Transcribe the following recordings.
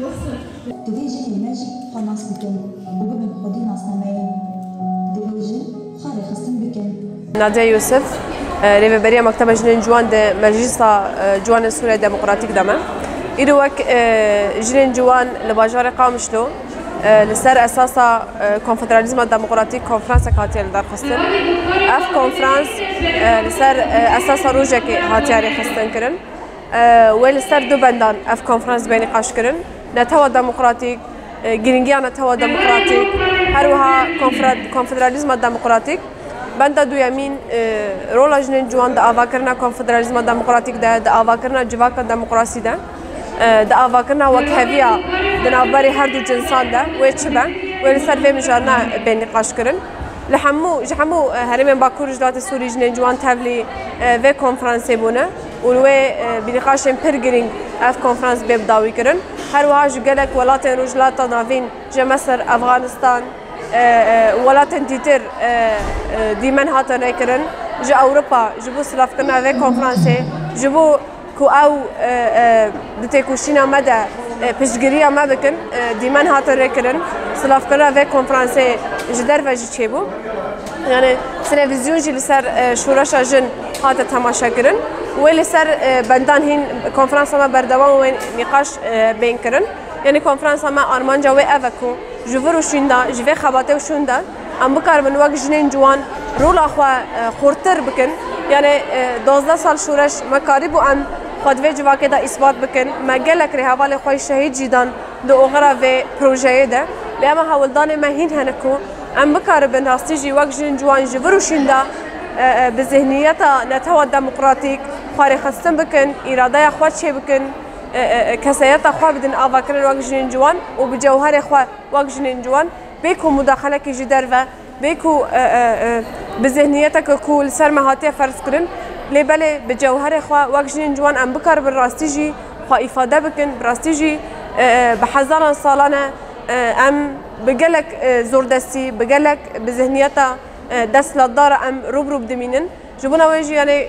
تدي جيني ماجي خلاص بكن وبابن خدي ناس نماين دبوجن خاري خستن بكن. نادية يوسف ريفبرية مكتبة جنين جوان ده مجلس جوان سوريا ديمقراطيك دما. إيروك جنين جوان لباجار قامشلو لسر أساسا كونفدراليزم الديمقراطيك كونفرنس كاتيل دار خستن. أف كونفرنس لسر أساسا روجك هاتياري خستن كرن. ولسر دو بندان أف كونفرنس بين قاش كرن. نتوى ديمقراطيك جرينجيا نتوى ديمقراطيك هروها كونفدراليزم الديمقراطيك بندا دو يمين رولا جنين جوان دا آواكرنا كونفدراليزم الديمقراطيك دا آواكرنا جواكا ديمقراسي دا آواكرنا وكهفيا دناباري هر دو جنسان دا ويتشبه ولسر في مجالنا بين نقاش كرن جحمو هرمين باكور جلات سوري جنين جوان تابلي في كونفرنسي بونا ولوي بنقاشين بيرجرينج اف كونفرنس بيبداوي كرن هروها جلك ولاتين رجلاتا نافين جا مصر افغانستان ولاتين تيتر ديمن هاتن كرن جا اوروبا جبو سلاف كنا في كونفرنسي جبو كو او دتيكوشينا مدى بشجريا ما بكن ديمن هاتن كرن سلاف كنا في كونفرنسي جدر فجي تشيبو يعني تلفزيون جي لسر شورشا جن هاتا تماشا كرن ولسر بندان هين كونفرنس ما بردوام وين نقاش بين كرن يعني كونفرنس ما أرمانجا وأفكو جوفر وشوندا جوفر خباته وشوندا أم بكار من وقت جنين جوان رولا خوا خورتر بكن يعني 12 سال شورش ما قريبو أم خد في جوا كده إثبات بكن ما جالك رهوالي خوي شهيد جدا دو أغرى في بروجي ده لما هولدان ما هين هنكو أم بكار بن راستيجي وقت جنين جوان جوفر وشوندا بذهنيتها نتوى الديمقراطيك خاري خستن بكن إرادة خوات شي بكن كسياتا خوا بدن آواكرن وقت جنين جوان وبجوهر خوا وقت جنين جوان بيكو مداخلة كي جدرفة بيكو بذهنيتك كول سر مهاتية فرز كرن لبالي بجوهر خوا وقت جنين جوان أم بكر بالراستيجي خوا إفادة بكن براستيجي بحزارا صالانة أم بقلك زور دستي بقلك بذهنيتها دست للدار أم روب دمينن جبنا ويجي يعني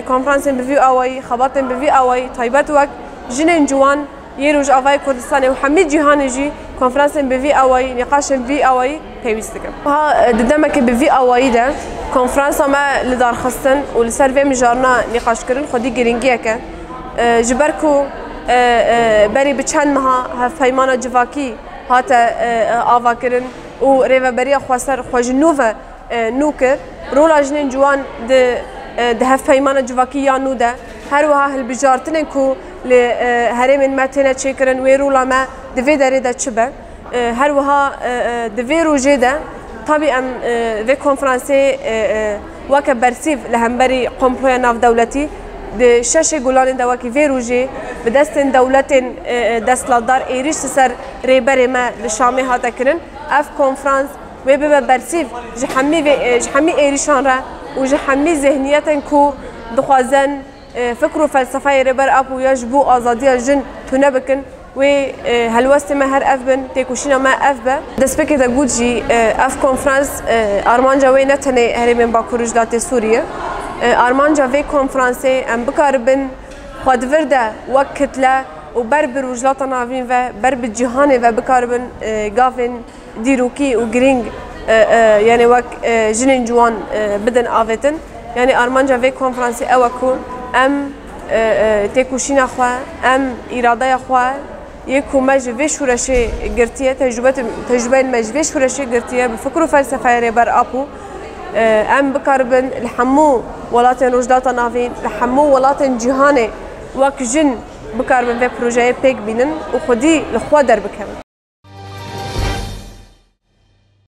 كونفرنس بفيو أوي خبرت بفيو أوي طيبات وقت جنين جوان يروج أوي كردستان وحميد جهان جي كونفرنس بفيو أوي نقاش بفيو أوي كيوستكم ها ددمك بفيو أوي ده كونفرنس ما لدار خستن ولسرفي مجارنا نقاش كرن خدي جرينجيك جبركو بري بچند مها هفيمانا جواكي هاتا آوا كرن و ريفبريا خواسر خوجنوفا نوكر رولا جنين جوان ده هفيمانا جواكي يا نودا هروها هالبجارتن كو لهرم متنا تشكرن ويرولا ما دفي دريدا تشبه هروها دفي روجيدا طبعا في كونفرنسي وك برسيف لهمبري قمبويا ناف دولتي د شش گولان دواکی ویروجی به دست دولتین دست لادار ایریش سر ریبر ما لشامی هاتا کرن اف کنفرانس و به برسیف جحمی ایریشان را و جحمی ذهنیتن کو دخوازن فکر و فلسفه ریبر اپ و یجبو آزادی جن تونه بکن و هلوست ما هر اف بن تکوشینا ما اف به دست بکه دا گوجی اف کنفرانس آرمانجا وی نتنه هرمین باکوروج دات سوریه آرمانجا وی کنفرانسی ام بکاربن خودورده وقت لا و بر بروجلات ناوین و بر بجهان و بکاربن گافن دیروکی و گرینگ یعنی وقت جنین جوان بدن آفتن یعنی آرمانجا وی کنفرانسی اوکو ام تکوشینا خواه ام اراده خواه یکو مجوی شورشی گرتیه تجربه مجوی شورشی گرتیه بفکر و فلسفه ریبر آپو ام بکاربن لحمو ولاتن رجدات نافين لحمو ولاتن جهاني وك جن بكاربن في بروجي بيك بينن وخدي لخوا در بكمن